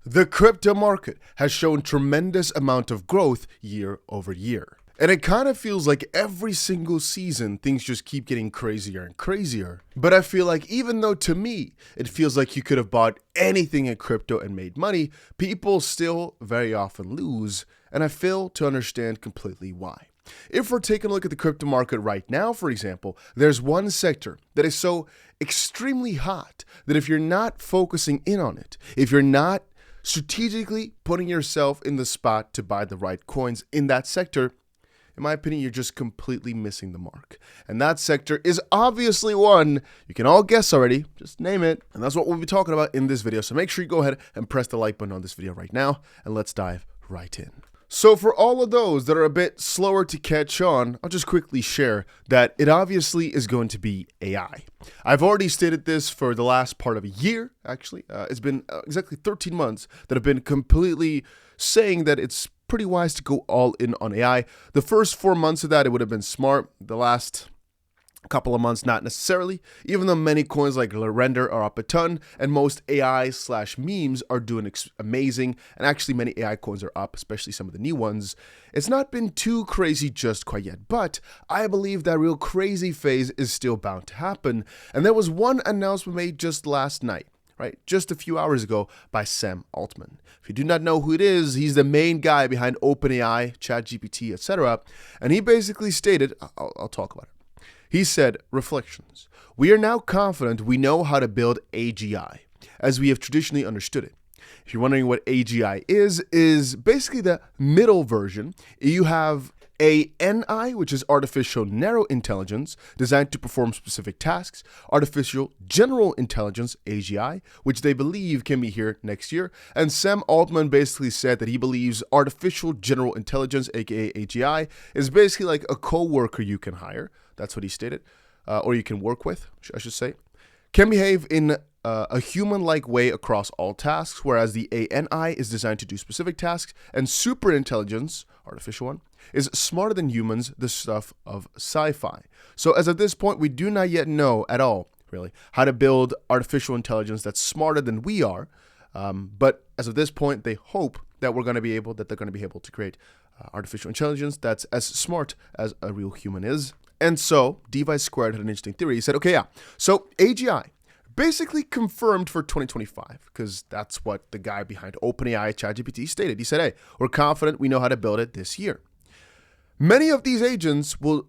The crypto market has shown tremendous amount of growth year over year. And it kind of feels like every single season, things just keep getting crazier and crazier. But I feel like even though to me, it feels like you could have bought anything in crypto and made money, people still very often lose. And I fail to understand completely why. If we're taking a look at the crypto market right now, for example, there's one sector that is so extremely hot that if you're not focusing in on it, if you're not strategically putting yourself in the spot to buy the right coins in that sector, in my opinion, you're just completely missing the mark. And that sector is obviously one you can all guess already, just name it. And that's what we'll be talking about in this video. So make sure you go ahead and press the like button on this video right now, and let's dive right in. So for all of those that are a bit slower to catch on, I'll just quickly share that it obviously is going to be AI. I've already stated this for the last part of a year, actually. It's been exactly 13 months that I've been completely saying that it's pretty wise to go all in on AI. The first 4 months of that, it would have been smart. The last couple of months, not necessarily, even though many coins like Render are up a ton and most AI/memes are doing amazing, and actually many AI coins are up, especially some of the new ones. It's not been too crazy just quite yet, but I believe that real crazy phase is still bound to happen. And there was one announcement made just last night, right, just a few hours ago by Sam Altman. If you do not know who it is, he's the main guy behind OpenAI, ChatGPT, etc. And he basically stated, I'll talk about it. He said, reflections. We are now confident we know how to build AGI as we have traditionally understood it. If you're wondering what AGI is basically the middle version. You have ANI, which is artificial narrow intelligence, designed to perform specific tasks, artificial general intelligence, AGI, which they believe can be here next year. And Sam Altman basically said that he believes artificial general intelligence, aka AGI, is basically like a co-worker you can hire. That's what he stated, or you can work with, I should say. Can behave in a human-like way across all tasks, whereas the ANI is designed to do specific tasks, and superintelligence, artificial one, is smarter than humans, the stuff of sci-fi. So as of this point, we do not yet know at all, really, how to build artificial intelligence that's smarter than we are. But as of this point, they hope that they're going to be able to create artificial intelligence that's as smart as a real human is. And so 𝗕𝗫 had an interesting theory. He said, okay, yeah, so AGI basically confirmed for 2025, because that's what the guy behind OpenAI, ChatGPT, stated. He said, hey, we're confident we know how to build it this year. Many of these agents will,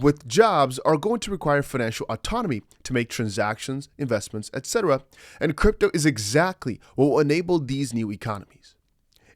with jobs, are going to require financial autonomy to make transactions, investments, etc. And crypto is exactly what will enable these new economies.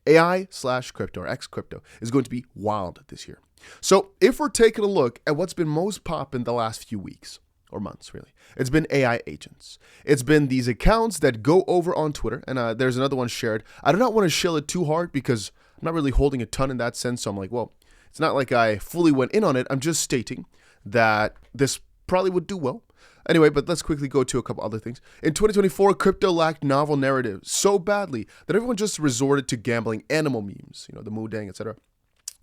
AI/crypto or X-crypto is going to be wild this year. So if we're taking a look at what's been most poppin' the last few weeks or months, really, it's been AI agents. It's been these accounts that go over on Twitter, and there's another one shared. I do not want to shill it too hard because I'm not really holding a ton in that sense. So I'm like, well, it's not like I fully went in on it. I'm just stating that this probably would do well. Anyway, but let's quickly go to a couple other things. In 2024, crypto lacked novel narratives so badly that everyone just resorted to gambling animal memes, the Moodang, etc.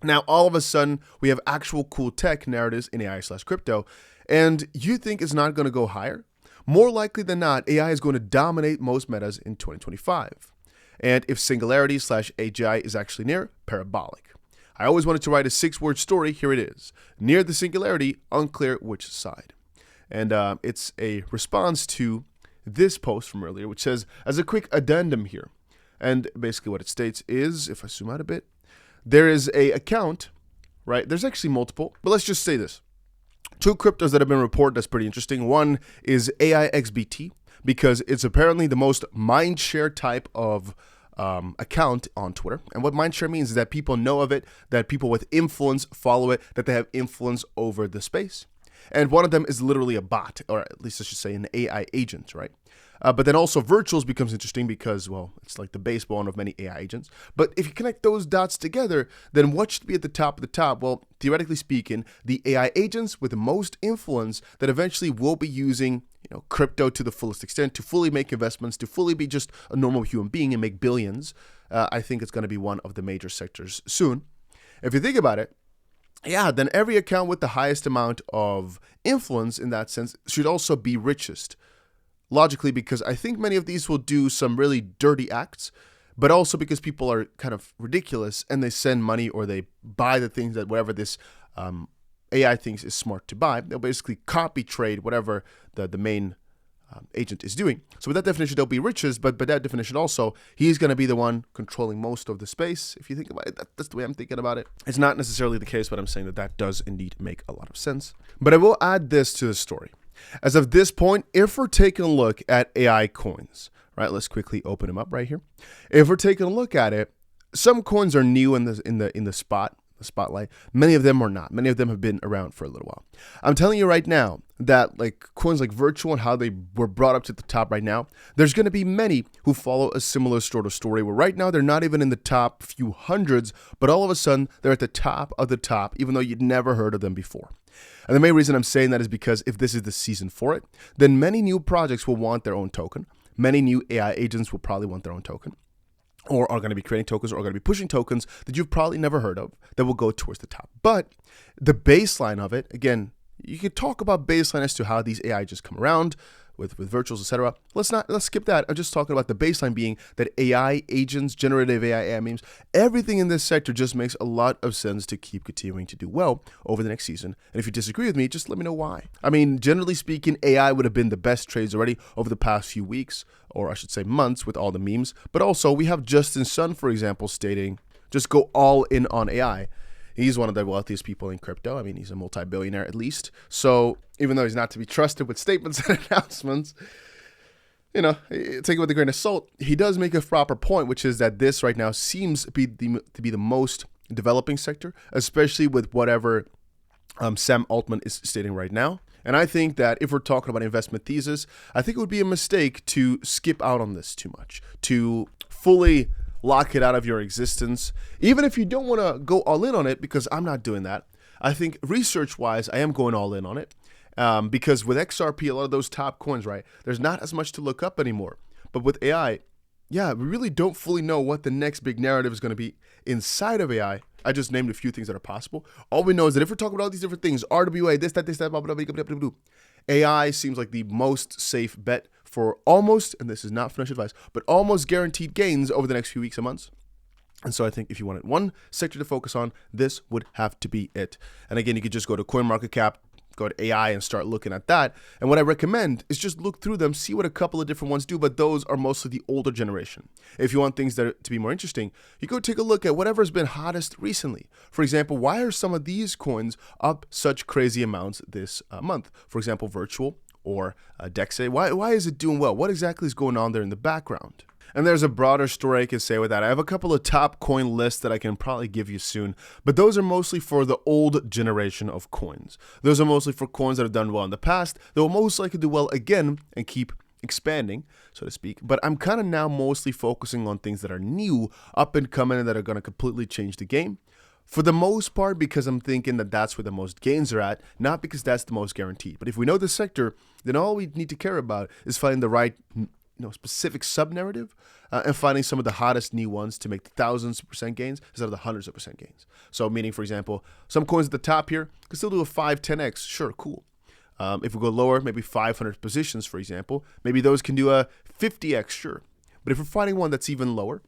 Now, all of a sudden, we have actual cool tech narratives in AI/crypto, and you think it's not going to go higher? More likely than not, AI is going to dominate most metas in 2025. And if singularity/AGI is actually near, parabolic. I always wanted to write a 6-word story. Here it is. Near the singularity, unclear which side. And it's a response to this post from earlier, which says, as a quick addendum here. And basically what it states is, if I zoom out a bit, there is a account, right? There's actually multiple, but let's just say this. 2 cryptos that have been reported that's pretty interesting. One is AIXBT, because it's apparently the most mindshare type of account on Twitter. And what mindshare means is that people know of it, that people with influence follow it, that they have influence over the space. And one of them is literally a bot, or at least I should say an AI agent, right? But then also virtuals becomes interesting because, well, it's like the baseline of many AI agents. But if you connect those dots together, then what should be at the top of the top? Well, theoretically speaking, the AI agents with the most influence that eventually will be using crypto to the fullest extent, to fully make investments, to fully be just a normal human being and make billions. I think it's going to be one of the major sectors soon. If you think about it, yeah, then every account with the highest amount of influence in that sense should also be richest. Logically, because I think many of these will do some really dirty acts, but also because people are kind of ridiculous and they send money or they buy the things that whatever this AI thinks is smart to buy. They'll basically copy trade whatever the main agent is doing. So with that definition, they'll be riches, but by that definition also, he's going to be the one controlling most of the space. If you think about it, that's the way I'm thinking about it. It's not necessarily the case, but I'm saying that that does indeed make a lot of sense. But I will add this to the story. As of this point, if we're taking a look at AI coins, right, let's quickly open them up right here. If we're taking a look at it, some coins are new in the spotlight. Many of them are not. Many of them have been around for a little while. I'm telling you right now that like coins like Virtual and how they were brought up to the top right now, there's going to be many who follow a similar sort of story where right now they're not even in the top few hundreds, but all of a sudden they're at the top of the top, even though you'd never heard of them before. And the main reason I'm saying that is because if this is the season for it, then many new projects will want their own token. Many new AI agents will probably want their own token, or are going to be creating tokens, or are going to be pushing tokens that you've probably never heard of that will go towards the top. But the baseline of it, again, you could talk about baseline as to how these AI just come around with virtuals, etc. Let's skip that. I'm just talking about the baseline being that AI agents, generative AI memes, everything in this sector just makes a lot of sense to keep continuing to do well over the next season. And if you disagree with me, just let me know why. I mean, generally speaking, AI would have been the best trades already over the past few weeks, or I should say months, with all the memes. But also we have SFUND, for example, stating, just go all in on AI. He's one of the wealthiest people in crypto. I mean, he's a multi-billionaire at least. So even though he's not to be trusted with statements and announcements, you know, take it with a grain of salt. He does make a proper point, which is that this right now seems to be the most developing sector, especially with whatever Sam Altman is stating right now. And I think that if we're talking about investment thesis, I think it would be a mistake to skip out on this too much, to fully lock it out of your existence, even if you don't want to go all in on it, because I'm not doing that. I think research-wise, I am going all in on it, because with XRP, a lot of those top coins, right, there's not as much to look up anymore. But with AI, yeah, we really don't fully know what the next big narrative is going to be inside of AI. I just named a few things that are possible. All we know is that if we're talking about all these different things, RWA, this, that, blah, blah, blah, blah, blah, blah, AI seems like the most safe bet for almost, and this is not financial advice, but almost guaranteed gains over the next few weeks and months. And so I think if you wanted one sector to focus on, this would have to be it. And again, you could just go to CoinMarketCap, go to AI and start looking at that. And what I recommend is just look through them, see what a couple of different ones do, but those are mostly the older generation. If you want things that are to be more interesting, you go take a look at whatever's been hottest recently. For example, why are some of these coins up such crazy amounts this month? For example, Virtual or DEXA. Why is it doing well? What exactly is going on there in the background? And there's a broader story I can say with that. I have a couple of top coin lists that I can probably give you soon, but those are mostly for the old generation of coins. Those are mostly for coins that have done well in the past. They will most likely do well again and keep expanding, so to speak. But I'm kind of now mostly focusing on things that are new, up and coming, and that are going to completely change the game. For the most part, because I'm thinking that that's where the most gains are at, not because that's the most guaranteed. But if we know the sector, then all we need to care about is finding the right, specific sub-narrative and finding some of the hottest new ones to make the thousands of percent gains instead of the hundreds of percent gains. So meaning, for example, some coins at the top here can still do a 5, 10x. Sure, cool. If we go lower, maybe 500 positions, for example, maybe those can do a 50x, sure. But if we're finding one that's even lower,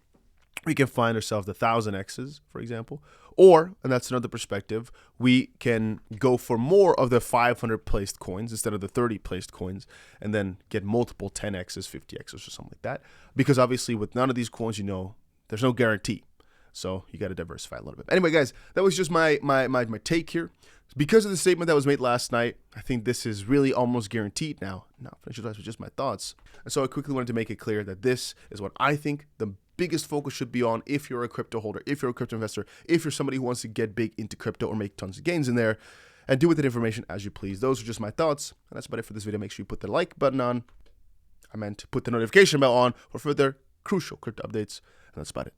we can find ourselves the 1000x's, for example. Or, and that's another perspective, we can go for more of the 500 placed coins instead of the 30 placed coins, and then get multiple 10x's, 50x's, or something like that. Because obviously with none of these coins, there's no guarantee. So you got to diversify a little bit. Anyway, guys, that was just my take here. Because of the statement that was made last night, I think this is really almost guaranteed now. No, financial advice was just my thoughts. And so I quickly wanted to make it clear that this is what I think the biggest focus should be on if you're a crypto holder, if you're a crypto investor, if you're somebody who wants to get big into crypto or make tons of gains in there, and do with that information as you please. Those are just my thoughts. And that's about it for this video. Make sure you put the like button on. I meant to put the notification bell on for further crucial crypto updates. And that's about it.